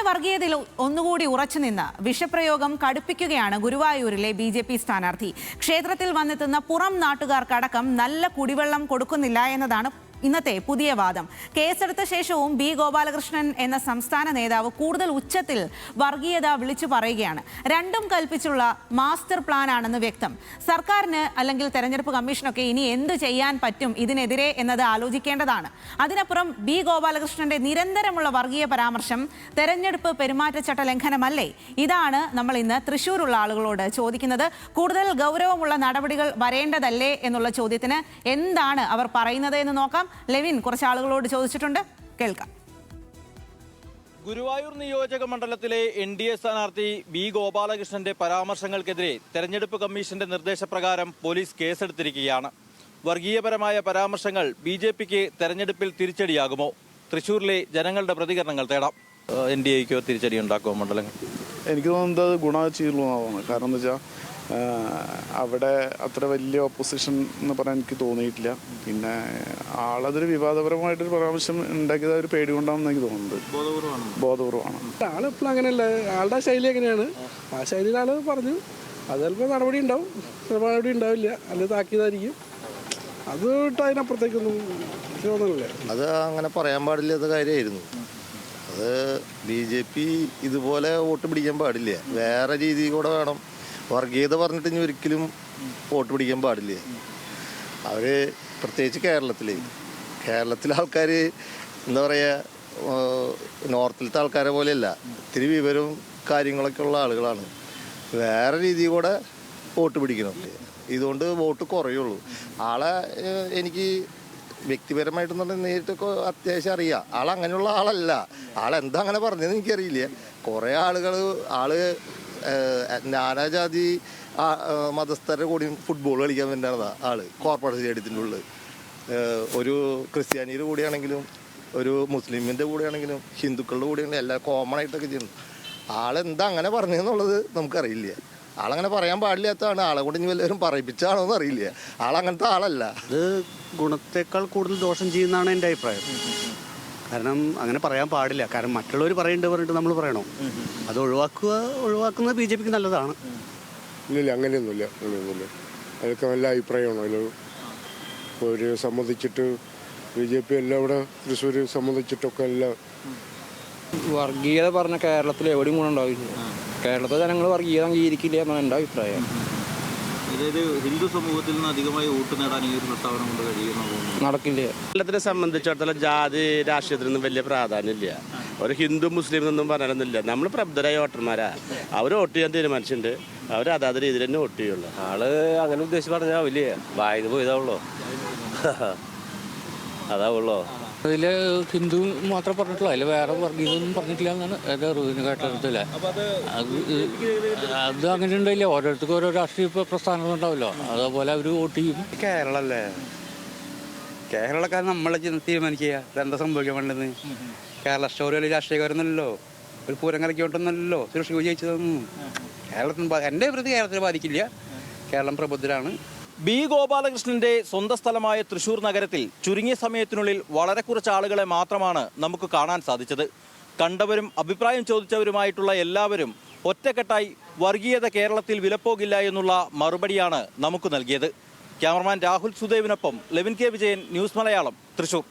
വർഗീയതയിൽ ഒന്നുകൂടി ഉറച്ചുനിന്ന് വിഷപ്രയോഗം കടുപ്പിക്കുകയാണ് ഗുരുവായൂരിലെ BJP സ്ഥാനാർത്ഥി. ക്ഷേത്രത്തിൽ വന്നെത്തുന്ന പുറം നാട്ടുകാർക്കടക്കം നല്ല കുടിവെള്ളം കൊടുക്കുന്നില്ല എന്നതാണ് ഇന്നത്തെ പുതിയ വാദം. കേസെടുത്ത ശേഷവും B. ഗോപാലകൃഷ്ണൻ എന്ന സംസ്ഥാന നേതാവ് കൂടുതൽ ഉച്ചത്തിൽ വർഗീയത വിളിച്ചു പറയുകയാണ്. രണ്ടും കൽപ്പിച്ചുള്ള മാസ്റ്റർ പ്ലാൻ ആണെന്ന് വ്യക്തം. സർക്കാരിന് അല്ലെങ്കിൽ തെരഞ്ഞെടുപ്പ് കമ്മീഷനൊക്കെ ഇനി എന്ത് ചെയ്യാൻ പറ്റും ഇതിനെതിരെ എന്നത് ആലോചിക്കേണ്ടതാണ്. അതിനപ്പുറം B. ഗോപാലകൃഷ്ണന്റെ നിരന്തരമുള്ള വർഗീയ പരാമർശം തെരഞ്ഞെടുപ്പ് പെരുമാറ്റച്ചട്ട ലംഘനമല്ലേ? ഇതാണ് നമ്മൾ ഇന്ന് തൃശ്ശൂരുള്ള ആളുകളോട് ചോദിക്കുന്നത്. കൂടുതൽ ഗൗരവമുള്ള നടപടികൾ വരേണ്ടതല്ലേ എന്നുള്ള ചോദ്യത്തിന് എന്താണ് അവർ പറയുന്നത് എന്ന് നോക്കാം. ലെവിൻ കുറച്ച് ആളുകളോട് ചോദിച്ചിട്ടുണ്ട്, കേൾക്കാം. ഗുരുവായൂർ നിയോജക മണ്ഡലത്തിലെ NDA സ്ഥാനാർത്ഥി B. ഗോപാലകൃഷ്ണന്റെ പരാമർശങ്ങൾക്കെതിരെ തെരഞ്ഞെടുപ്പ് കമ്മീഷന്റെ നിർദ്ദേശപ്രകാരം പോലീസ് കേസെടുത്തിരിക്കുകയാണ്. വർഗീയപരമായ പരാമർശങ്ങൾ BJPക്ക് തെരഞ്ഞെടുപ്പിൽ തിരിച്ചടിയാകുമോ? തൃശ്ശൂരിലെ ജനങ്ങളുടെ പ്രതികരണങ്ങൾ തേടാം. NDAക്കോ തിരിച്ചടി ഉണ്ടാക്കുമോ മണ്ഡലങ്ങൾ? എനിക്ക് തോന്നുന്നത് ഗുണം ചെയ്യുന്നതാണ്. കാരണം എന്താ വെച്ചാൽ അവിടെ അത്ര വലിയ ഓപ്പോസിഷൻ എന്ന് പറയാൻ എനിക്ക് തോന്നിയിട്ടില്ല. പിന്നെ ആളതൊരു വിവാദപരമായിട്ടൊരു പരാമർശം ഉണ്ടാക്കിയത് ഒരു പേടി കൊണ്ടാണെന്ന് എനിക്ക് തോന്നുന്നത്. ബോധപൂർവമാണ്. ആളെപ്പോഴും അങ്ങനെയല്ല, ആളുടെ ശൈലി എങ്ങനെയാണ് ആ ശൈലിയിൽ ആൾ പറഞ്ഞു. അത് ചിലപ്പോൾ നടപടി ഉണ്ടാവും, ചിലപ്പോൾ നടപടി ഉണ്ടാവില്ല, അല്ലെങ്കിൽ താക്കിയതായിരിക്കും. അത് വിട്ട് അതിനപ്പുറത്തേക്കൊന്നും തോന്നുന്നില്ല. അത് അങ്ങനെ പറയാൻ പാടില്ലാത്ത കാര്യമായിരുന്നു. അത് BJP ഇതുപോലെ വോട്ട് പിടിക്കാൻ പാടില്ല, വേറെ രീതിയിൽ കൂടെ വേണം. വർഗീയത പറഞ്ഞിട്ട് ഇനി ഒരിക്കലും വോട്ട് പിടിക്കാൻ പാടില്ല. അവർ പ്രത്യേകിച്ച് കേരളത്തിലെ ആൾക്കാർ എന്താ പറയുക, നോർത്തിലത്തെ ആൾക്കാരെ പോലെയല്ല, ഇത്തിരി വിവരവും കാര്യങ്ങളൊക്കെ ഉള്ള ആളുകളാണ്. വേറെ രീതിയിൽ കൂടെ വോട്ട് പിടിക്കണം. ഇതുകൊണ്ട് വോട്ട് കുറയുള്ളൂ. ആളെ എനിക്ക് വ്യക്തിപരമായിട്ടെന്ന് നേരിട്ടൊക്കെ അത്യാവശ്യം അറിയാം. ആളങ്ങനെയുള്ള ആളല്ല. ആളെന്താ അങ്ങനെ പറഞ്ഞതെന്ന് എനിക്കറിയില്ല. കുറേ ആള് നാനാജാതി മതസ്ഥരുടെ കൂടിയും ഫുട്ബോൾ കളിക്കാൻ വേണ്ടിയാണ് ആള് കോർപ്പറേറ്റ് സ്റ്റേഡിയത്തിൻ്റെ ഉള്ളിൽ. ഒരു ക്രിസ്ത്യാനിയുടെ കൂടെയാണെങ്കിലും ഒരു മുസ്ലിമിൻ്റെ കൂടെയാണെങ്കിലും ഹിന്ദുക്കളുടെ കൂടെയാണെങ്കിലും എല്ലാം കോമൺ ആയിട്ടൊക്കെ ചെയ്യുന്നു. ആളെന്താ അങ്ങനെ പറഞ്ഞതെന്നുള്ളത് നമുക്കറിയില്ല. ആളങ്ങനെ പറയാൻ പാടില്ലാത്തതാണ്. ആളെ കൊണ്ട് ഇനി വല്ലവരും പറയിപ്പിച്ചാണോ എന്ന് അറിയില്ല. ആളങ്ങനത്തെ ആളല്ല. അത് ഗുണത്തേക്കാൾ കൂടുതൽ ദോഷം ചെയ്യുന്നതാണ് എൻ്റെ അഭിപ്രായം. കാരണം അങ്ങനെ പറയാൻ പാടില്ല. കാരണം മറ്റുള്ളവർ പറഞ്ഞിട്ട് നമ്മൾ പറയണോ? അത് ഒഴിവാക്കുന്നത് BJPക്ക് നല്ലതാണ്. ഇല്ല, അങ്ങനെയൊന്നുമില്ല. അതൊക്കെ നല്ല അഭിപ്രായമാണോ? അതിൽ ഒരു സംബന്ധിച്ചിട്ട് BJP എല്ലാം ഇവിടെ തൃശ്ശൂർ സംബന്ധിച്ചിട്ടൊക്കെ എല്ലാം വർഗീയത പറഞ്ഞ കേരളത്തിൽ എവിടെയും ഗുണം ഉണ്ടാവില്ല. കേരളത്തിലെ ജനങ്ങൾ വർഗീയത അംഗീകരിക്കില്ല എന്നാണ് എൻ്റെ അഭിപ്രായം. അതായത് ഹിന്ദു സമൂഹത്തിൽ നിന്ന് അധികമായി വോട്ട് നേടാൻ ഈ ഒരു പ്രസ്താവന കൊണ്ട് കഴിയുന്ന നടക്കില്ല. കേരളത്തിനെ സംബന്ധിച്ചിടത്തോളം ജാതി രാഷ്ട്രീയത്തിനൊന്നും വലിയ പ്രാധാന്യമില്ല. ഒരു ഹിന്ദു മുസ്ലിം എന്നൊന്നും പറയാനൊന്നുമില്ല. നമ്മൾ പ്രബുദ്ധരായ വോട്ടർമാരാ. അവർ വോട്ട് ചെയ്യാൻ തീരുമാനിച്ചിട്ടുണ്ട്. അവർ അതാത് രീതിയിൽ തന്നെ വോട്ട് ചെയ്യുള്ളൂ. ആള് അങ്ങനെ ഉദ്ദേശിച്ച് പറഞ്ഞാവില്ലേ, വായന പോയതാവുള്ളോ, അതാവുള്ളോ. അതിൽ ഹിന്ദു മാത്രമേ പറഞ്ഞിട്ടുള്ളൂ, അതിൽ വേറെ വർഗീയതൊന്നും പറഞ്ഞിട്ടില്ല എന്നാണ് എൻ്റെ അറിവിന് കേട്ടറിയത്തില്ല. അത് അങ്ങനെ ഉണ്ടായില്ല. ഓരോരുത്തർക്കും ഓരോ രാഷ്ട്രീയ പ്രസ്ഥാനങ്ങൾ ഉണ്ടാവുമല്ലോ, അതേപോലെ അവർ വോട്ട് ചെയ്യും. കേരളമല്ലേ, കേരളക്കാരൻ നമ്മളെ തീരുമാനിക്കുക എന്താ സംഭവിക്കാൻ വേണ്ടത്. കേരള സ്റ്റോറിയിൽ രാഷ്ട്രീയക്കാരൊന്നുമല്ലോ, ഒരു പൂരം കലക്കിയോട്ടൊന്നുമല്ലോ സുരക്ഷ വിജയിച്ചതൊന്നും. കേരളത്തിന് എൻ്റെ പ്രതി കേരളത്തിൽ ബാധിക്കില്ല. കേരളം പ്രബുദ്ധരാണ്. B. ഗോപാലകൃഷ്ണന്റെ സ്വന്തം സ്ഥലമായ തൃശ്ശൂർ നഗരത്തിൽ ചുരുങ്ങിയ സമയത്തിനുള്ളിൽ വളരെ കുറച്ച് ആളുകളെ മാത്രമാണ് നമുക്ക് കാണാൻ സാധിച്ചത്. കണ്ടവരും അഭിപ്രായം ചോദിച്ചവരുമായിട്ടുള്ള എല്ലാവരും ഒറ്റക്കെട്ടായി വർഗീയത കേരളത്തിൽ വിലപ്പോകില്ല എന്നുള്ള മറുപടിയാണ് നമുക്ക് നൽകിയത്. ക്യാമറമാൻ രാഹുൽ സുദേവിനൊപ്പം ലെവിൻ K. വിജയൻ, ന്യൂസ് മലയാളം, തൃശ്ശൂർ.